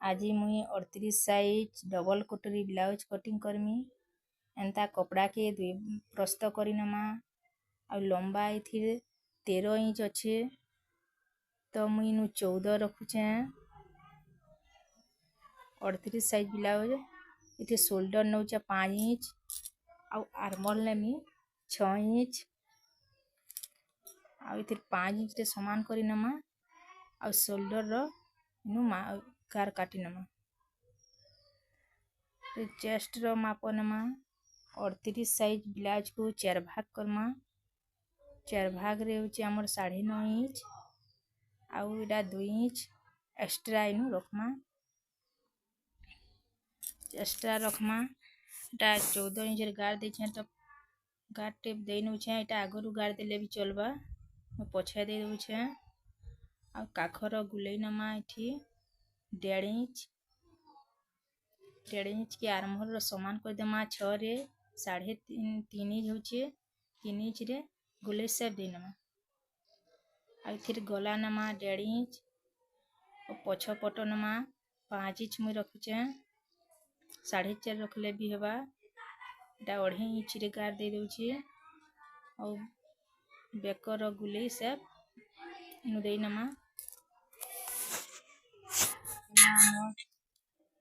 आज मुई 38 size double कटोरी ब्लाउज कटिंग करमी। एंता कपड़ा के दुई प्रस्त करी नमा। आ लंबा इथिर 13 इंच अच्छे तो मुई नु 14 रखुचे। 38 साइज ब्लाउज इथे शोल्डर नौचे 5 इंच आ आर्मल नेमी 6 इंच आ इथिर 5 इंच रे समान करी नमा। आ शोल्डर रो नु कार काटी नमा। चेस्ट रो माप नमा। 38 साइज ब्लाउज को 4 भाग करमा। 4 भाग रे होची हमर 9.5 इंच आउ इडा 2 इंच एक्स्ट्रा इनु रखमा। एक्स्ट्रा रखमा इटा 14 इंच रे गाड़ देछे तो गाड़ टेप दे नउछे। इटा आगरु गाड़ देले भी चलबा। मैं पछे दे दउछे। आ काखर गुलेई नमा इठी 1.5 इंच। 1.5 इंच के आर्महोल रो समान कर देमा 6 रे 3.5 इंच होचे। 3 इंच रे गुलेई सेप दे नमा। आ इथिर गला नमा 1.5 इंच और पछ पट नमा 5 इंच मुई रखुचे। 4.5 रखले भी हेबा। इटा 2.5 इंच रे गाड़ दे दउची और बेकर गुलेई सेप नु दे नमा।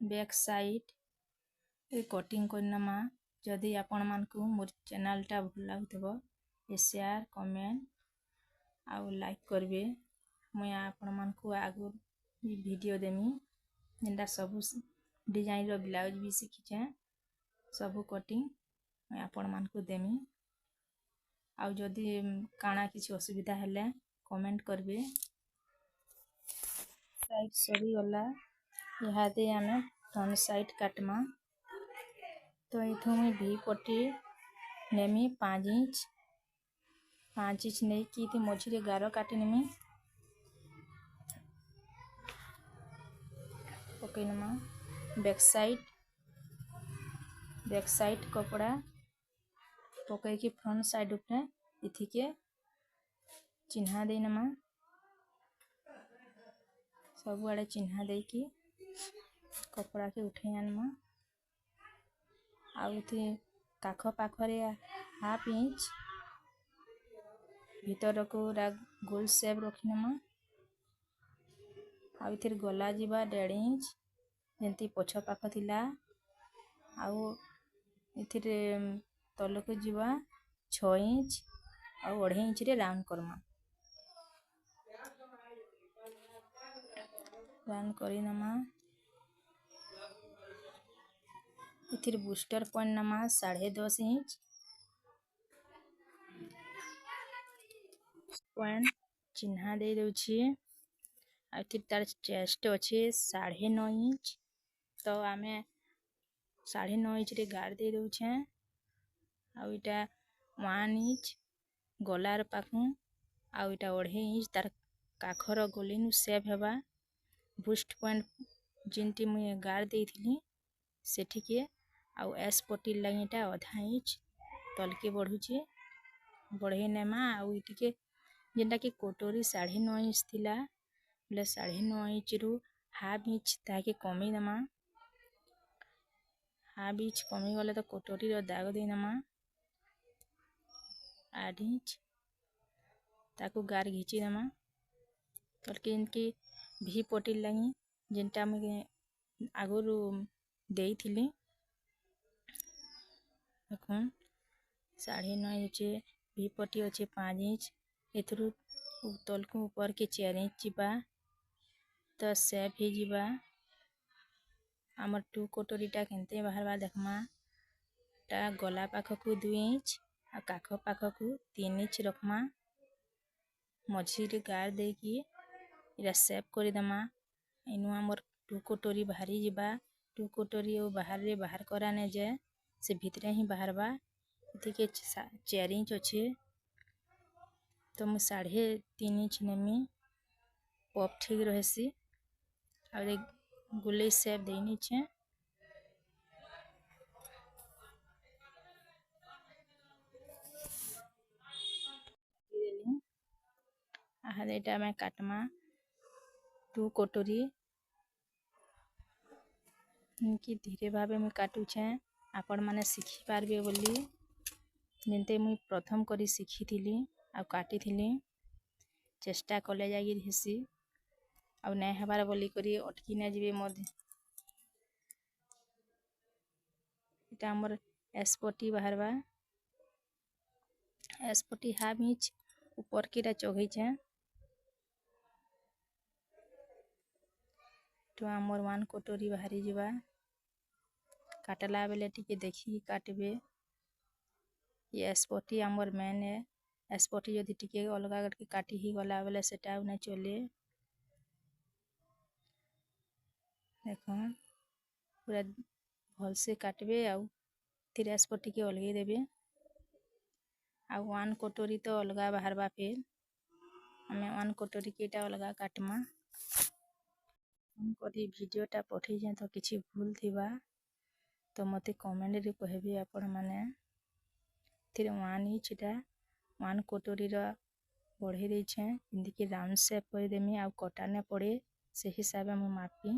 बैक साइड ए कटिंग कर नमा। जदि आपण मानकु मोर चैनल टा भल लागुथबो शेयर कमेंट आउ लाइक करबे। मुई आपण मानकु आगु वीडियो देमी जेंदा सब डिजाइन रो ब्लाउज भी सिखिचे। सब कटिंग मुई आपण मानकु देमी। आउ जदि काना किसी असुविधा हेले कमेंट करबे। साइड सरी गला इहादे आमे फ्रंट साइड काटमा। तो इथु मुई भी पट्टी नेमी 5 इंच। 5 इंच नहीं कि इति मझिरे गार काटी नेमी। पकई नमा बैक साइड कपड़ा पकई की फ्रंट साइड उपरे इथि के चिन्हा दे नमा। सब आड़े चिन्हा दे की कपड़ा के उठे आनमा। आउ इथि काख पाखरे 1/2 इंच भीतर को गोल सेप रखी नमा। आउ इथिर गला जीवा 1.5 इंच जेंती पछ पाख थिला। आउ इथिर तलको जीवा 6 इंच आउ 2.5 इंच रे राउंड करमा। राउंड करी नमा। इथिर बूस्टर पॉइंट नमा 10.5 इंच पॉइंट चिन्हा दे दउची। आ इथिर तार चेस्ट अच्छे 9.5 इंच तो आमे 9.5 इंच रे गाड़ दे दउछे। आउ इटा 1 इंच गलार पाखु आउ इटा 2.5 इंच तार काखर गोलेनु सेप हेबा। बूस्ट पॉइंट जिनटी मुई गाड़ देइथिली सेठिके आउ एस पट्टी लाइन इटा 1/2 इंच तलके बढ़ुचे। बढ़े नेमा आउ इटिके जेंटा कि कोटोरी 9.5 इंच थिला बोले 9.5 इंच रु 1/2 इंच ताके कमी नमा। 1/2 इंच कमी गले तो कोटोरी रो दाग दे नमा। 8 इंच ताकू गार घिची नमा। तलके इनकी भी पट्टी लगी जेंटा मुझे आगुरु देइथिली देखुन 9.5 इंच भी पट्टी अच्छे 5 इंच एथरु तलकू ऊपर के 4 इंच जीवा तो सेप ही जीवा। आमर 2 कोटोरीटा केनते बाहरबा देखमा। ता गला पाखकू 2 इंच आ काख पाखकू 3 इंच रखमा। मझिरे गार देकी इरा सेप करी दमा। इनु आमर 2 कोटोरी बाहरी जीवा। 2 कोटोरी ओ बाहर रे बाहर कराने जे से भितरे ही बाहरबा। इतिके 4 इंच अच्छे तो मु 3.5 इंच नेमी पप ठीक रहेसी। और गुलेई सेप देनी छे। आहा एटा मैं काटमा 2 कोटोरी कि धीरे भावे मुई काटुछे आपण माने शिखि पारबे बोली जेनते मुई प्रथम करी शिखिथिली आ काटिथिली चेष्टा कले जागिर हेसी आ नाइ हेबार बोली करी अटकी ना जिबे मध्य इटा हमर एसपटी बाहरबा एसपटी हाफ इंच ऊपर कीटा चघैछे तो हमर 1 कटोरी बाहरी जिबा काटला बेले टिके देखी काटबे ये एसपटी हमर मेन है एसपटी जदि टिके अलगा करके काटी ही गला बेले सेटा नै चले देखो पूरा भल से काटबे आ फिर एसपटी के अलगे देबे आ 1 कटोरी तो अलगा बाहरबा फिर हमें 1 कटोरी केटा अलगा काटमा कदी वीडियोटा पठेइ तो किछि भूल थिबा तो मते कमेंट रे कहबे आपण माने फिर 1 इंच टा 1 कटोरी रा बढ़े दै छे इंदी के राउंड शेप कर देमी आ कटा ने पड़े से हिसाब में मापी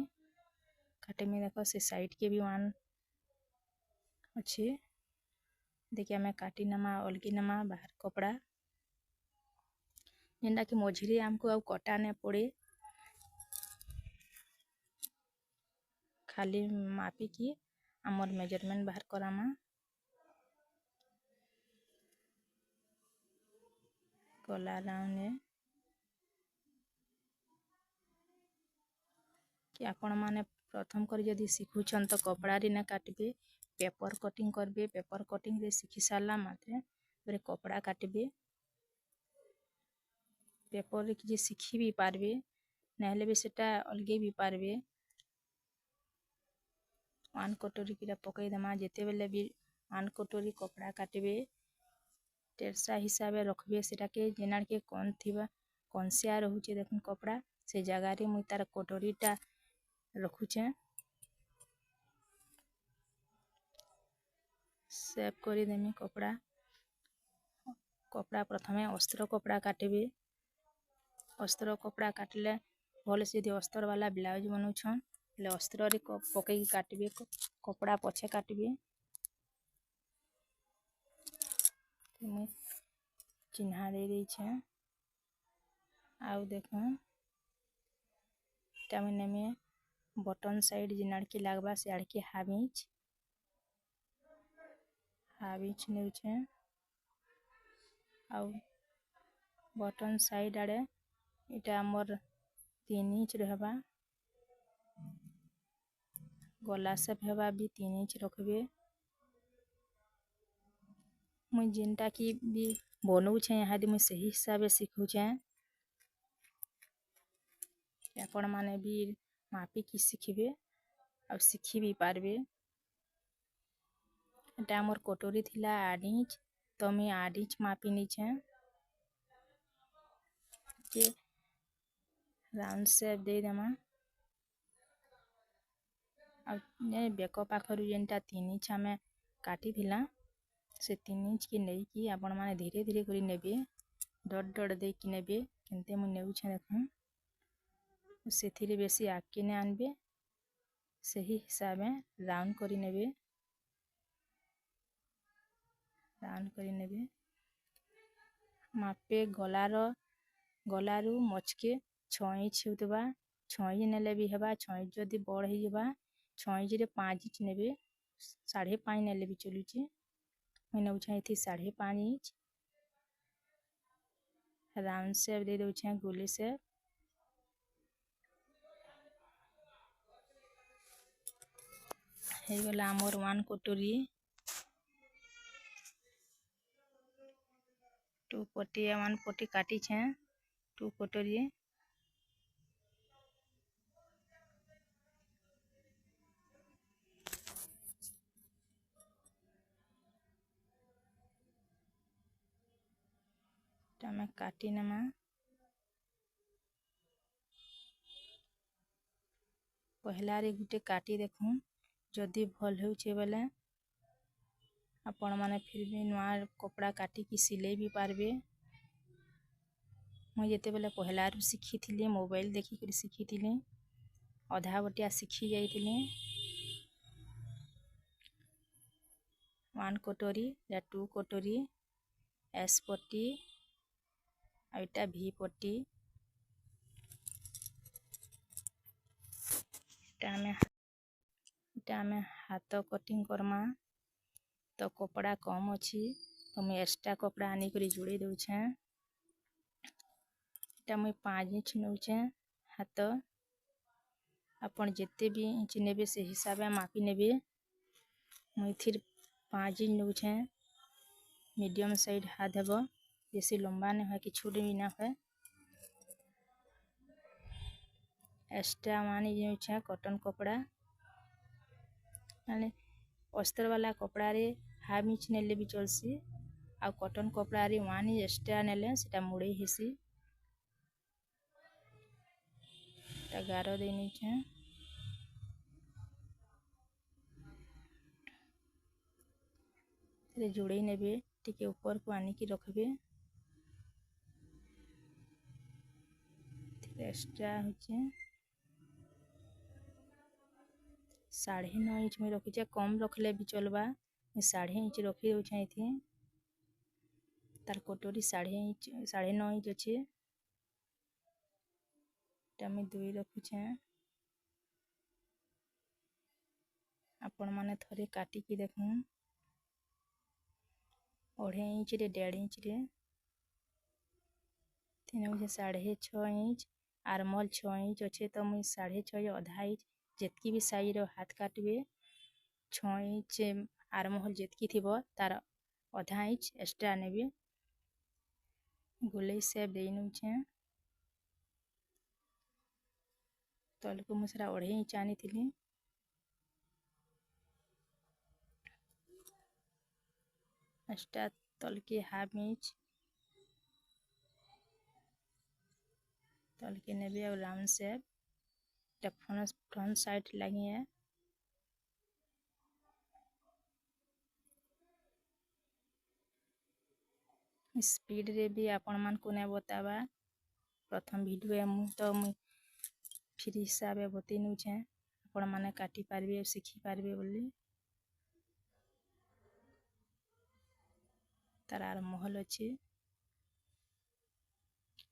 काटे में देखो से साइड के भी 1 अच्छे देखिए हमें काटी नमा अलगी नमा बाहर कपड़ा जेंडा कि मझिरे हमको अब कटा ने पड़े खाली मापी की हमर मेजरमेंट बाहर करामा गला राउंड कि आपण माने प्रथम कर जदि शिखुछन तो कपड़ा रे ना काटबे पेपर कटिंग करबे पेपर कटिंग रे शिखि सारला मात्रे फिर कपड़ा काटबे पेपर रे कि शिखि भी पारबे नहले भी सेटा अलगे भी पारबे 1 कटोरी किरा पकई दमा जेते बेले भी 1 कटोरी कपड़ा काटबे तेरसा हिसाब रखबे सेटा के जेनार के कोन थिबा कोन से आ रहउचे देखन कपड़ा से जगह रे मुई तार कटोरीटा रखुचे सेव करी देमी कपड़ा कपड़ा प्रथमे अस्त्र कपड़ा काटबे अस्त्र कपड़ा काटले भल से दे अस्त्र वाला ब्लाउज बनउछन ले अस्त्र रे पकई काटबे कपड़ा पछे काटबे मैं चिन्हा दे दै छे आउ देखो टामिने में बटन साइड जिनार के लागबा से आड़ के हाफ इंच नेउछे आउ बटन साइड आड़े इटा हमर 3 इंच रहबा गला से हेबा भी 3 इंच रखबे मुई जेनटा की भी बनउ छे यहाँ दे मुई सही हिसाब से सिखु छे आपण माने भी मापी की सिखबे और सिखी भी पारबे एटा हमर कटोरी थिला 8 इंच तो मैं 8 इंच मापी नी छे के राउंड शेप दे देमा और ने बेको पाखरु जेनटा 3 इंच हमें काटी थिला से 3 इंच की नहीं कि आपण माने धीरे धीरे करी नेबे डट डट दे कि नेबे केनते मु नेउ छे देखन से थिरे बेसी आके ने आनबे सही हिसाब में राउंड करी नेबे मापे गलारू मचके 6 इंच होतबा 6 इंच नेले भी हेबा 6 इंच जदी बड़ हे जेबा 6 इंच रे 5 इंच नेबे 5.5 नेले भी चलुची मैं नउ छे थी 5.5 इंच राउंड शेप दे दउ छे गोली से हे गला हमर 1 कटोरी 2 पट्टी 1 पट्टी काटी छे 2 कटोरी मैं काटी नमा पहला रे गुटे काटी देखूं जदि भल होउछे बेले आपण माने फिर भी नवा कपड़ा काटी की सिले भी पारबे मैं जेते बेले पहला रू सिखी थिली मोबाइल देखी कर सिखी थिली आधा बटिया सिखी जाइतिली 1 कटोरी या 2 कटोरी एस पट्टी और इटा भी पट्टी इटा में हाथ कटिंग करमा तो कपड़ा कम अच्छी तो मुझे एक्स्ट्रा कपड़ा आनी करी जोड़े दूचे इटा मुझे 5 इंच नौचे हाथ आपण जिते भी इंच नेबे से हिसाब मापी नेबे मुझे फिर 5 इंच नौचे मीडियम साइड हाथ हेब बेसी लंबा नहीं है कि छोट भी ना है एक्स्ट्रा 1 इंच नौचे कॉटन कपड़ा माने अस्तर वाला कपड़ा रे हाफ इंच नेले भी चलसी आ कॉटन कपड़ा रे 1 इंच एक्स्ट्रा नेले सेटा मुड़े हिसी ता गारो देनी छे रे जोड़े नेबे टिके ऊपर को आनी की रखबे एक्स्ट्रा होचे 9.5 इंच में रखी कम रखले भी चलबा 9.5 इंच रखी दे थी तार कटोरी 9.5 इंच अच्छे मैं 2 रखुचे आपण माने थरे काटी की देखूं 2.5 इंच रे 1.5 इंच रे 3 मुझे 6.5 इंच आरमल 6 इंच अच्छे तो मुझे 6.5 आधा इंच जितकी भी साइज रो हाथ काटबे 6 इंच आरमहल जितकी थिबो तार आधा इंच एक्स्ट्रा नेबे गोले से दे नउचे तल को मुसरा 2.5 इंच आनी थिली एक्स्ट्रा तल के हाफ इंच तल के नेबे और राउंड शेप फ्रंट साइड लगी है स्पीड रे भी आपण मान को ने बतावा प्रथम वीडियो मु तो मु फ्री हिसाब बतई नउछे आपण माने काटी पारबे सीखी पारबे बोली तार आरमहल अच्छे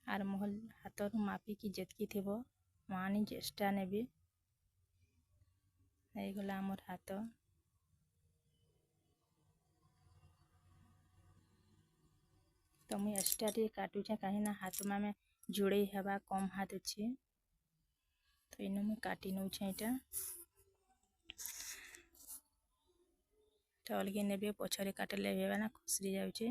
आरमहल हाथ मापी की जितकी थिबो 1 इंच एक्स्ट्रा नेबे ए गला हमर हाथ तो मुझे एक्स्ट्रा टे काटुचे कहीं ना हाथ में जोड़े हवा कम हाथ अच्छे तो इन मुझे काटी नौचे यहाँ तो अलगे नेबे पछरे काटले हेबा ना खुसरी जाउचे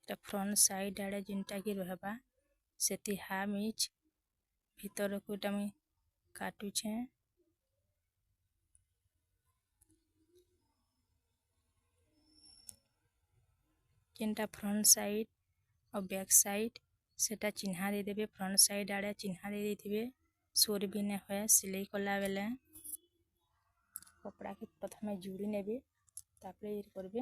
तो फ्रंट साइड आड़े जिनटा की रहबा सेति हाफ इंच भीतर को टा मुझे काटुचे जिनटा फ्रंट साइड और बैक साइड सेटा चिन्हा दे देबे फ्रंट साइड आड़े चिन्हा दे देथिबे सोर भी ने होय सिलाई कला बेले कपड़ा के प्रथमे जोड़ी नेबे तापरे करबे।